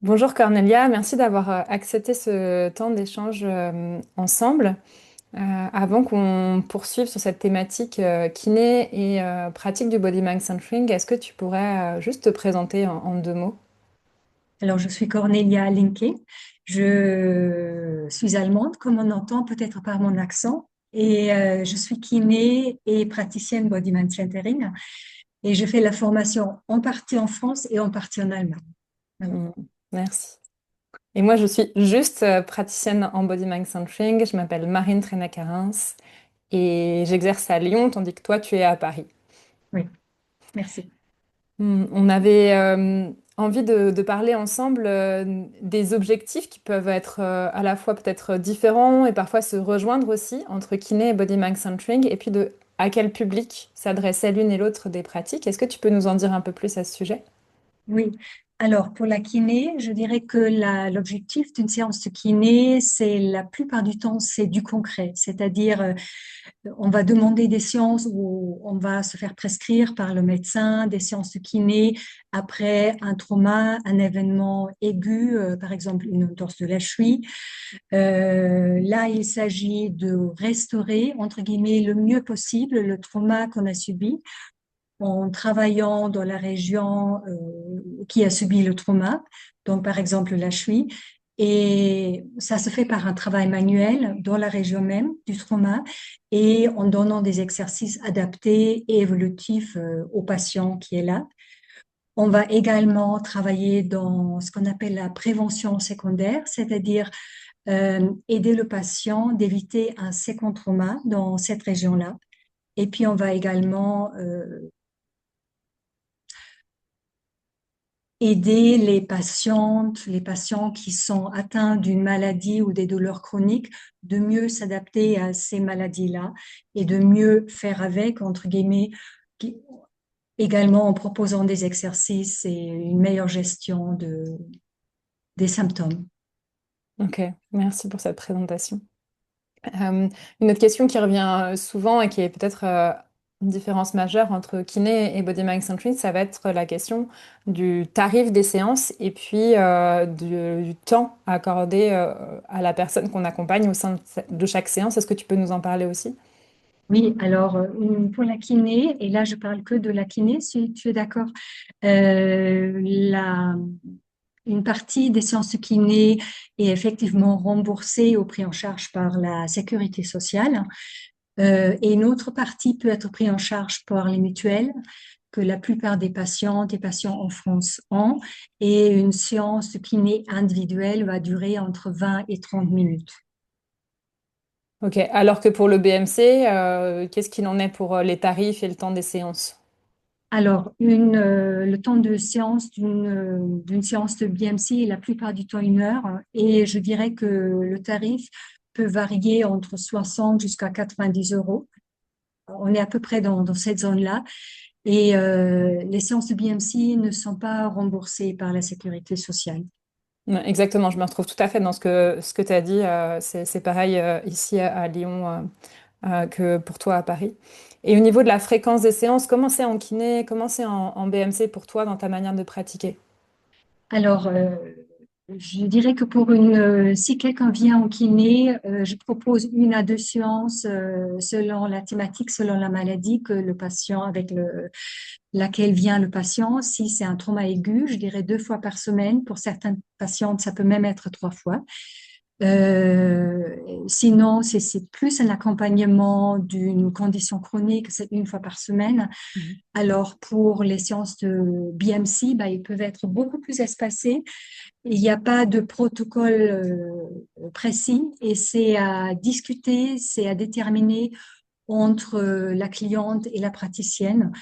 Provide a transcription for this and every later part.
Bonjour Cornelia, merci d'avoir accepté ce temps d'échange ensemble. Avant qu'on poursuive sur cette thématique kiné et pratique du body mind centering, est-ce que tu pourrais juste te présenter en deux mots? Alors, je suis Cornelia Linke. Je suis allemande, comme on entend peut-être par mon accent. Et je suis kiné et praticienne body mind centering. Et je fais la formation en partie en France et en partie en Allemagne. Voilà. Hmm, merci. Et moi, je suis juste praticienne en body mind centering. Je m'appelle Marine Trenac-Arens et j'exerce à Lyon, tandis que toi, tu es à Paris. Oui, merci. On avait envie de parler ensemble des objectifs qui peuvent être à la fois peut-être différents et parfois se rejoindre aussi entre kiné et body mind centering, et puis de à quel public s'adressaient l'une et l'autre des pratiques. Est-ce que tu peux nous en dire un peu plus à ce sujet? Oui. Alors, pour la kiné, je dirais que l'objectif d'une séance de kiné, c'est la plupart du temps, c'est du concret. C'est-à-dire, on va demander des séances où on va se faire prescrire par le médecin des séances de kiné après un trauma, un événement aigu, par exemple une entorse de la cheville. Là, il s'agit de restaurer, entre guillemets, le mieux possible le trauma qu'on a subi en travaillant dans la région qui a subi le trauma, donc par exemple la cheville. Et ça se fait par un travail manuel dans la région même du trauma et en donnant des exercices adaptés et évolutifs au patient qui est là. On va également travailler dans ce qu'on appelle la prévention secondaire, c'est-à-dire aider le patient d'éviter un second trauma dans cette région-là. Et puis, on va également aider les patients qui sont atteints d'une maladie ou des douleurs chroniques de mieux s'adapter à ces maladies-là et de mieux faire avec, entre guillemets, qui- également en proposant des exercices et une meilleure gestion des symptômes. Ok, merci pour cette présentation. Une autre question qui revient souvent et qui est peut-être une différence majeure entre kiné et body mind centering, ça va être la question du tarif des séances et puis du temps accordé à la personne qu'on accompagne au sein de chaque séance. Est-ce que tu peux nous en parler aussi? Oui, alors pour la kiné, et là je parle que de la kiné, si tu es d'accord, la une partie des séances de kiné est effectivement remboursée ou prise en charge par la sécurité sociale, et une autre partie peut être prise en charge par les mutuelles que la plupart des patients en France ont, et une séance de kiné individuelle va durer entre 20 et 30 minutes. Ok, alors que pour le BMC, qu'est-ce qu'il en est pour les tarifs et le temps des séances? Alors, le temps de séance d'une séance de BMC est la plupart du temps 1 heure, et je dirais que le tarif peut varier entre 60 jusqu'à 90 euros. On est à peu près dans cette zone-là. Et les séances de BMC ne sont pas remboursées par la sécurité sociale. Ouais, exactement, je me retrouve tout à fait dans ce que tu as dit. C'est pareil ici à Lyon que pour toi à Paris. Et au niveau de la fréquence des séances, comment c'est en kiné, comment c'est en BMC pour toi dans ta manière de pratiquer? Alors, je dirais que si quelqu'un vient au kiné, je propose 1 à 2 séances selon la thématique, selon la maladie que le patient laquelle vient le patient. Si c'est un trauma aigu, je dirais 2 fois par semaine. Pour certaines patientes, ça peut même être 3 fois. Euh, Sinon, c'est plus un accompagnement d'une condition chronique, c'est 1 fois par semaine. Mhm. Alors, pour les séances de BMC, bah, ils peuvent être beaucoup plus espacés. Il n'y a pas de protocole précis et c'est à discuter, c'est à déterminer entre la cliente et la praticienne.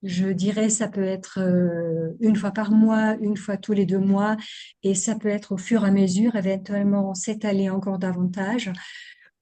Je dirais ça peut être 1 fois par mois, 1 fois tous les 2 mois, et ça peut être au fur et à mesure, éventuellement s'étaler encore davantage,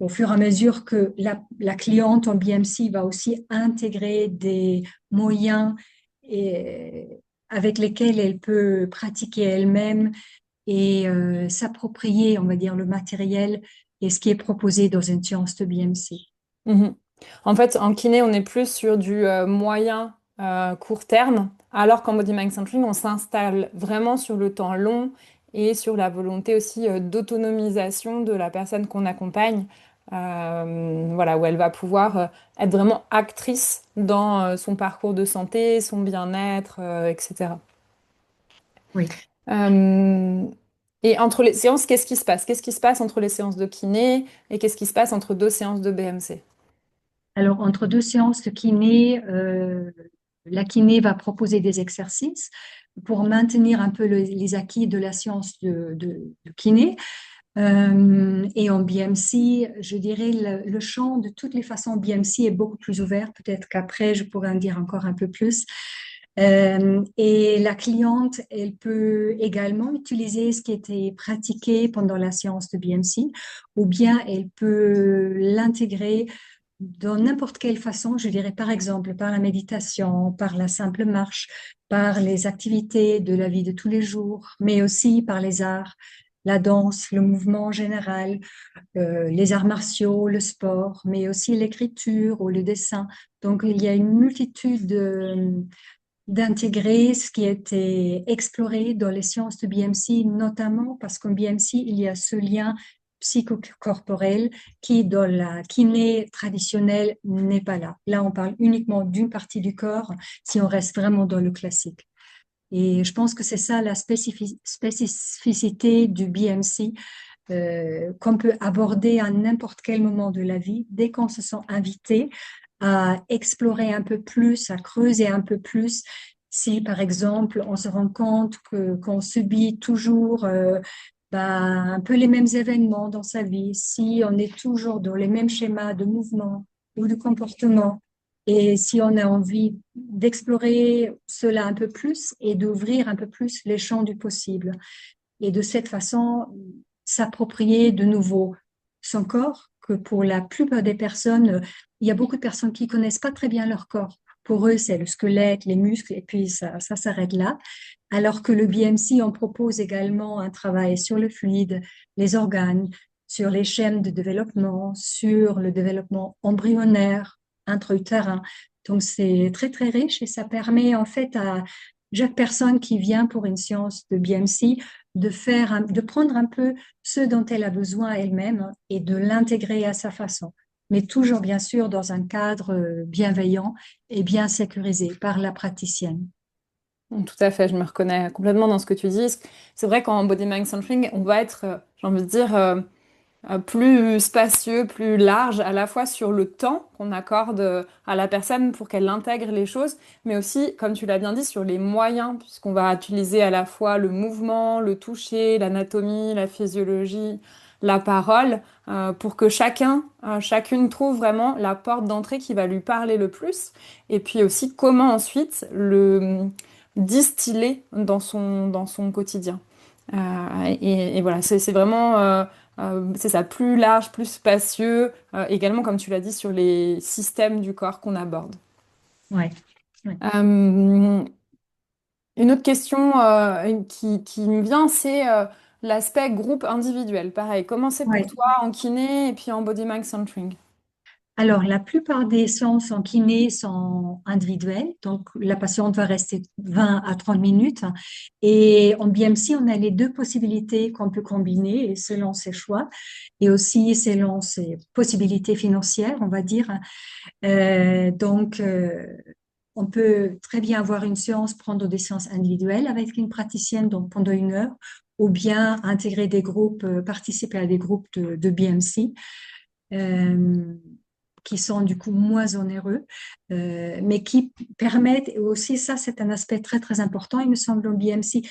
au fur et à mesure que la cliente en BMC va aussi intégrer des moyens et, avec lesquels elle peut pratiquer elle-même et s'approprier, on va dire, le matériel et ce qui est proposé dans une séance de BMC. Mhm. En fait, en kiné, on est plus sur du moyen court terme, alors qu'en body mind centering, on s'installe vraiment sur le temps long et sur la volonté aussi d'autonomisation de la personne qu'on accompagne, voilà, où elle va pouvoir être vraiment actrice dans son parcours de santé, son bien-être, etc. Oui. Euh, et entre les séances, qu'est-ce qui se passe? Qu'est-ce qui se passe entre les séances de kiné et qu'est-ce qui se passe entre deux séances de BMC? Alors, entre deux séances de kiné, la kiné va proposer des exercices pour maintenir un peu les acquis de la science de kiné. Et en BMC, je dirais le champ de toutes les façons BMC est beaucoup plus ouvert. Peut-être qu'après, je pourrais en dire encore un peu plus. Et la cliente, elle peut également utiliser ce qui était pratiqué pendant la séance de BMC, ou bien elle peut l'intégrer dans n'importe quelle façon, je dirais par exemple par la méditation, par la simple marche, par les activités de la vie de tous les jours, mais aussi par les arts, la danse, le mouvement en général, les arts martiaux, le sport, mais aussi l'écriture ou le dessin. Donc il y a une multitude d'intégrer ce qui a été exploré dans les sciences de BMC, notamment parce qu'en BMC, il y a ce lien psychocorporel qui, dans la kiné traditionnelle, n'est pas là. Là, on parle uniquement d'une partie du corps si on reste vraiment dans le classique. Et je pense que c'est ça la spécificité du BMC qu'on peut aborder à n'importe quel moment de la vie, dès qu'on se sent invité à explorer un peu plus, à creuser un peu plus. Si, par exemple, on se rend compte qu'on subit toujours un peu les mêmes événements dans sa vie, si on est toujours dans les mêmes schémas de mouvement ou de comportement, et si on a envie d'explorer cela un peu plus et d'ouvrir un peu plus les champs du possible. Et de cette façon, s'approprier de nouveau son corps, que pour la plupart des personnes, il y a beaucoup de personnes qui connaissent pas très bien leur corps. Pour eux, c'est le squelette, les muscles, et puis ça s'arrête là. Alors que le BMC, on propose également un travail sur le fluide, les organes, sur les chaînes de développement, sur le développement embryonnaire, intra-utérin. Donc, c'est très, très riche et ça permet en fait à chaque personne qui vient pour une séance de BMC de prendre un peu ce dont elle a besoin elle-même et de l'intégrer à sa façon, mais toujours bien sûr dans un cadre bienveillant et bien sécurisé par la praticienne. Tout à fait, je me reconnais complètement dans ce que tu dis. C'est vrai qu'en body mind centering, on va être, j'ai envie de dire, plus spacieux, plus large, à la fois sur le temps qu'on accorde à la personne pour qu'elle intègre les choses, mais aussi, comme tu l'as bien dit, sur les moyens, puisqu'on va utiliser à la fois le mouvement, le toucher, l'anatomie, la physiologie, la parole, pour que chacun, chacune trouve vraiment la porte d'entrée qui va lui parler le plus, et puis aussi comment ensuite le distiller dans son quotidien. Et voilà, c'est vraiment, c'est ça, plus large, plus spacieux, également, comme tu l'as dit, sur les systèmes du corps qu'on aborde. Ouais. Ouais. Euh, une autre question qui me vient, c'est l'aspect groupe individuel. Pareil, comment c'est pour Ouais. toi en kiné et puis en body mind centering? Alors, la plupart des séances en kiné sont individuelles, donc la patiente va rester 20 à 30 minutes. Et en BMC, on a les deux possibilités qu'on peut combiner selon ses choix et aussi selon ses possibilités financières, on va dire. Donc, on peut très bien avoir une séance, prendre des séances individuelles avec une praticienne, donc pendant 1 heure, ou bien intégrer des groupes, participer à des groupes de BMC. Euh, qui sont du coup moins onéreux, mais qui permettent, et aussi ça c'est un aspect très très important, il me semble en BMC,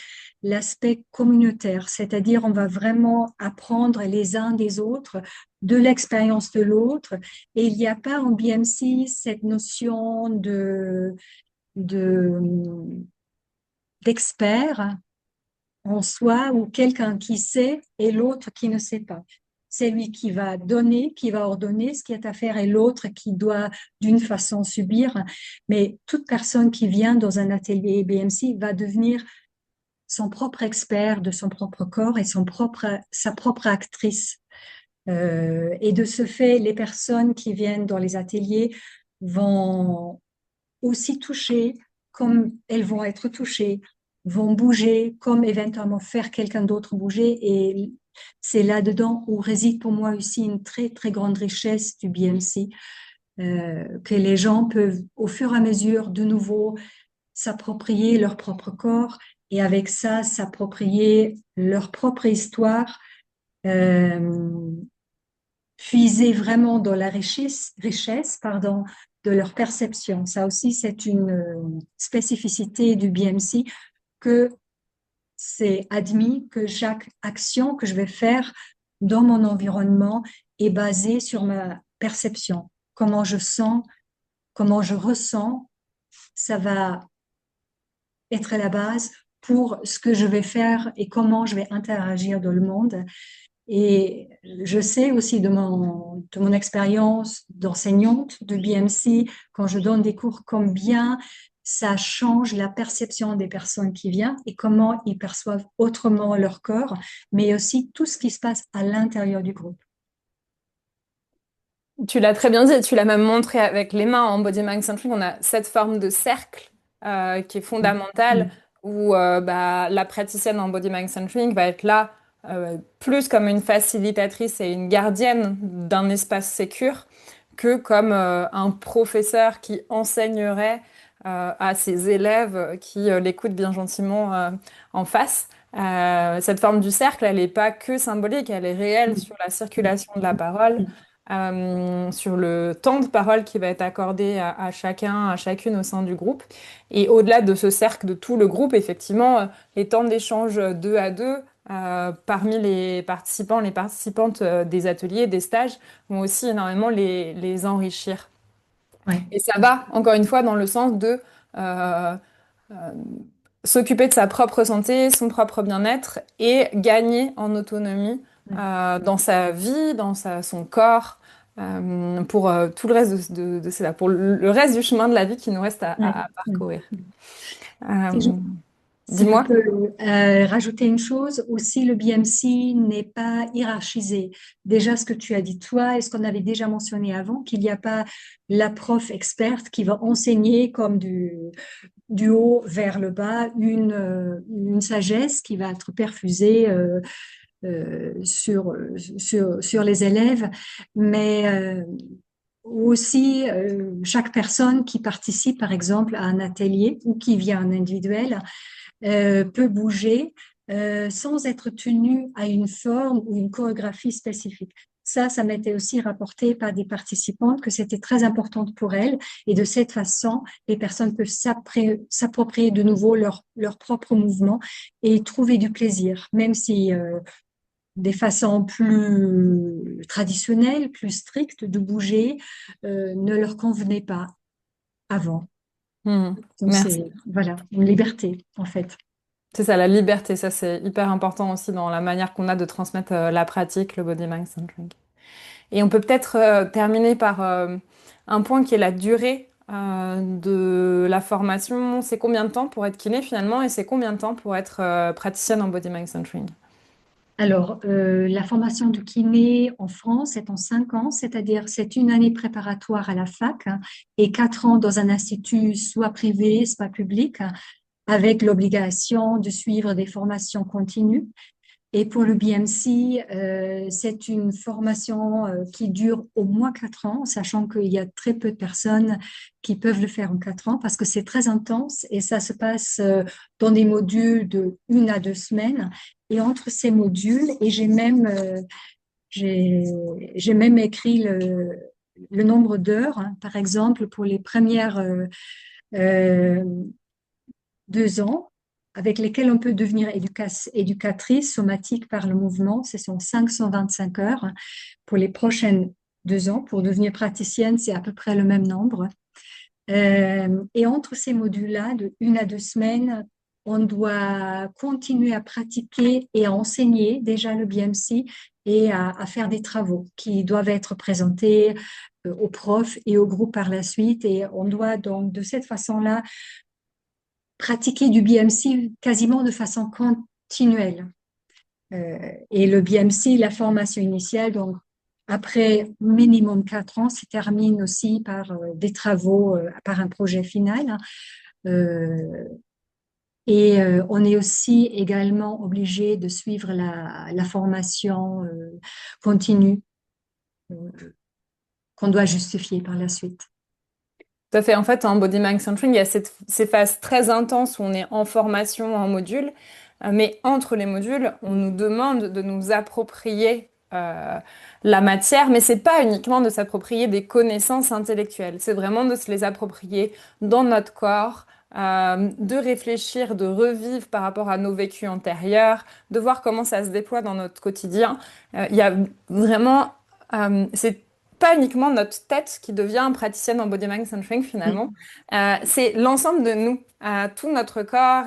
l'aspect communautaire, c'est-à-dire on va vraiment apprendre les uns des autres, de l'expérience de l'autre, et il n'y a pas en BMC cette notion de d'expert en soi ou quelqu'un qui sait et l'autre qui ne sait pas. C'est lui qui va donner, qui va ordonner ce qui est à faire et l'autre qui doit d'une façon subir. Mais toute personne qui vient dans un atelier BMC va devenir son propre expert de son propre corps et sa propre actrice. Et de ce fait, les personnes qui viennent dans les ateliers vont aussi toucher comme elles vont être touchées, vont bouger comme éventuellement faire quelqu'un d'autre bouger. Et c'est là-dedans où réside pour moi aussi une très, très grande richesse du BMC, que les gens peuvent au fur et à mesure de nouveau s'approprier leur propre corps et avec ça s'approprier leur propre histoire, euh, puiser vraiment dans la richesse, pardon, de leur perception. Ça aussi, c'est une spécificité du BMC que c'est admis que chaque action que je vais faire dans mon environnement est basée sur ma perception. Comment je sens, comment je ressens, ça va être la base pour ce que je vais faire et comment je vais interagir dans le monde. Et je sais aussi de mon expérience d'enseignante de BMC, quand je donne des cours, combien ça change la perception des personnes qui viennent et comment ils perçoivent autrement leur corps, mais aussi tout ce qui se passe à l'intérieur du groupe. Tu l'as très bien dit, tu l'as même montré avec les mains en Body Mind Centering. On a cette forme de cercle qui est fondamentale où bah, la praticienne en Body Mind Centering va être là plus comme une facilitatrice et une gardienne d'un espace sécure que comme un professeur qui enseignerait à ses élèves qui l'écoutent bien gentiment en face. Cette forme du cercle, elle n'est pas que symbolique, elle est réelle sur la circulation de la parole sur le temps de parole qui va être accordé à chacun, à chacune au sein du groupe. Et au-delà de ce cercle de tout le groupe, effectivement, les temps d'échange deux à deux parmi les participants, les participantes des ateliers, des stages, vont aussi énormément les enrichir. Ouais. Et ça va, encore une fois, dans le sens de euh, euh, s'occuper de sa propre santé, son propre bien-être et gagner en autonomie dans sa vie, son corps, pour tout le reste pour le reste du chemin de la vie qui nous reste Ouais. à Ouais. parcourir. Si je Euh, Si je dis-moi. peux rajouter une chose, aussi le BMC n'est pas hiérarchisé. Déjà, ce que tu as dit toi et ce qu'on avait déjà mentionné avant, qu'il n'y a pas la prof experte qui va enseigner comme du haut vers le bas une sagesse qui va être perfusée sur les élèves, mais aussi chaque personne qui participe, par exemple, à un atelier ou qui vient en individuel peut bouger sans être tenu à une forme ou une chorégraphie spécifique. Ça m'était aussi rapporté par des participantes que c'était très important pour elles. Et de cette façon, les personnes peuvent s'approprier de nouveau leur propre mouvement et trouver du plaisir, même si des façons plus traditionnelles, plus strictes de bouger ne leur convenaient pas avant. Mhm. Donc Merci. c'est, voilà, une liberté, en fait. C'est ça, la liberté, ça c'est hyper important aussi dans la manière qu'on a de transmettre la pratique, le body mind centering. Et on peut peut-être terminer par un point qui est la durée de la formation. C'est combien de temps pour être kiné finalement et c'est combien de temps pour être praticienne en body mind centering? Alors, la formation de kiné en France est en 5 ans, c'est-à-dire c'est une année préparatoire à la fac et 4 ans dans un institut soit privé, soit public, avec l'obligation de suivre des formations continues. Et pour le BMC, c'est une formation qui dure au moins 4 ans, sachant qu'il y a très peu de personnes qui peuvent le faire en 4 ans parce que c'est très intense et ça se passe dans des modules de 1 à 2 semaines. Et entre ces modules, et j'ai, j'ai même écrit le nombre d'heures, hein. Par exemple, pour les premières euh, 2 ans, avec lesquels on peut devenir éducatrice somatique par le mouvement. Ce sont 525 heures. Pour les prochaines 2 ans, pour devenir praticienne, c'est à peu près le même nombre. Et entre ces modules-là, de 1 à 2 semaines, on doit continuer à pratiquer et à enseigner déjà le BMC et à faire des travaux qui doivent être présentés aux profs et au groupe par la suite. Et on doit donc de cette façon-là pratiquer du BMC quasiment de façon continuelle. Et le BMC, la formation initiale, donc après minimum 4 ans, se termine aussi par des travaux, par un projet final. Euh, Et on est aussi également obligé de suivre la formation continue euh, qu'on doit justifier par la suite. Tout à fait. En fait, en Body Mind Centering, il y a ces phases très intenses où on est en formation, en module, mais entre les modules, on nous demande de nous approprier la matière, mais c'est pas uniquement de s'approprier des connaissances intellectuelles, c'est vraiment de se les approprier dans notre corps, de réfléchir, de revivre par rapport à nos vécus antérieurs, de voir comment ça se déploie dans notre quotidien. Il y a vraiment, c'est pas uniquement notre tête qui devient praticienne en body mind centering finalement. Mm. C'est l'ensemble de nous, tout notre corps,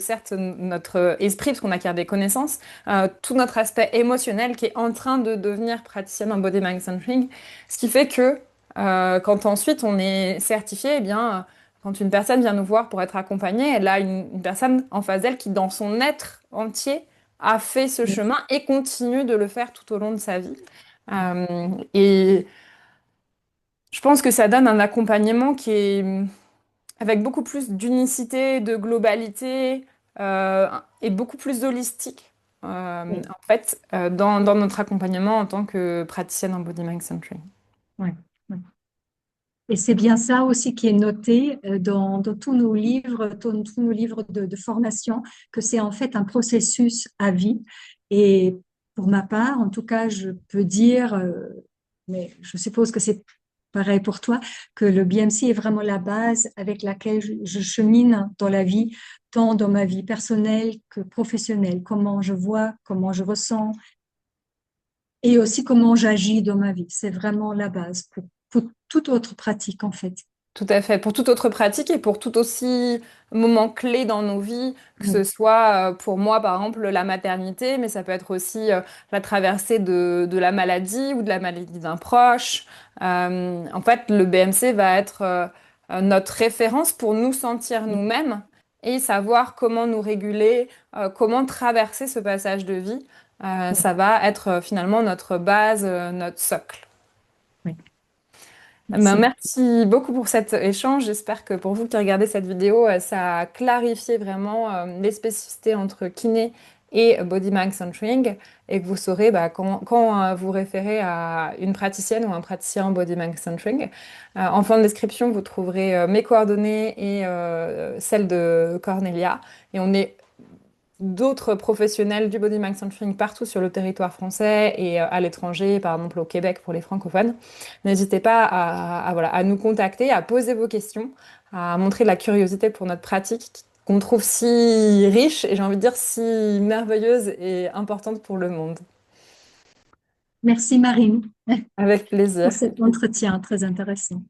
certes notre esprit parce qu'on acquiert des connaissances, tout notre aspect émotionnel qui est en train de devenir praticienne en body mind centering. Ce qui fait que quand ensuite on est certifié, eh bien, quand une personne vient nous voir pour être accompagnée, elle a une personne en face d'elle qui dans son être entier a fait ce chemin et continue de le faire tout au long de sa vie. Et je pense que ça donne un accompagnement qui est avec beaucoup plus d'unicité, de globalité et beaucoup plus holistique, Oui, en fait, dans notre accompagnement en tant que praticienne en Body Mind Centering. oui, oui. Et c'est bien ça aussi qui est noté dans tous nos livres, tous nos livres de formation, que c'est en fait un processus à vie. Et pour ma part, en tout cas, je peux dire, mais je suppose que c'est pareil pour toi, que le BMC est vraiment la base avec laquelle je chemine dans la vie, tant dans ma vie personnelle que professionnelle, comment je vois, comment je ressens et aussi comment j'agis dans ma vie. C'est vraiment la base pour toute autre pratique, en fait. Tout à fait. Pour toute autre pratique et pour tout aussi moment clé dans nos vies, que ce Oui, soit pour moi, par exemple, la maternité, mais ça peut être aussi la traversée de la maladie ou de la maladie d'un proche. En fait, le BMC va être notre référence pour nous sentir nous-mêmes et savoir comment nous réguler, comment traverser ce passage de vie. oui, Ça va être finalement notre base, notre socle. oui. Ben, Merci. merci beaucoup pour cet échange. J'espère que pour vous qui regardez cette vidéo, ça a clarifié vraiment les spécificités entre kiné et body mind centering et que vous saurez bah, quand vous référez à une praticienne ou un praticien en body mind centering. En fin de description, vous trouverez mes coordonnées et celles de Cornelia. Et on est d'autres professionnels du body mind centering partout sur le territoire français et à l'étranger, par exemple au Québec pour les francophones. N'hésitez pas voilà, à nous contacter, à poser vos questions, à montrer de la curiosité pour notre pratique qu'on trouve si riche et j'ai envie de dire si merveilleuse et importante pour le monde. Merci Marine Avec pour plaisir. cet entretien très intéressant.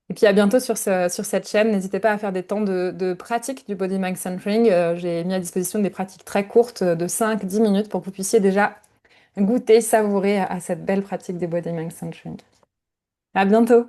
Et puis à bientôt sur cette chaîne. N'hésitez pas à faire des temps de pratique du body mind centering. J'ai mis à disposition des pratiques très courtes de 5-10 minutes pour que vous puissiez déjà goûter, savourer à cette belle pratique des body mind centering. À bientôt!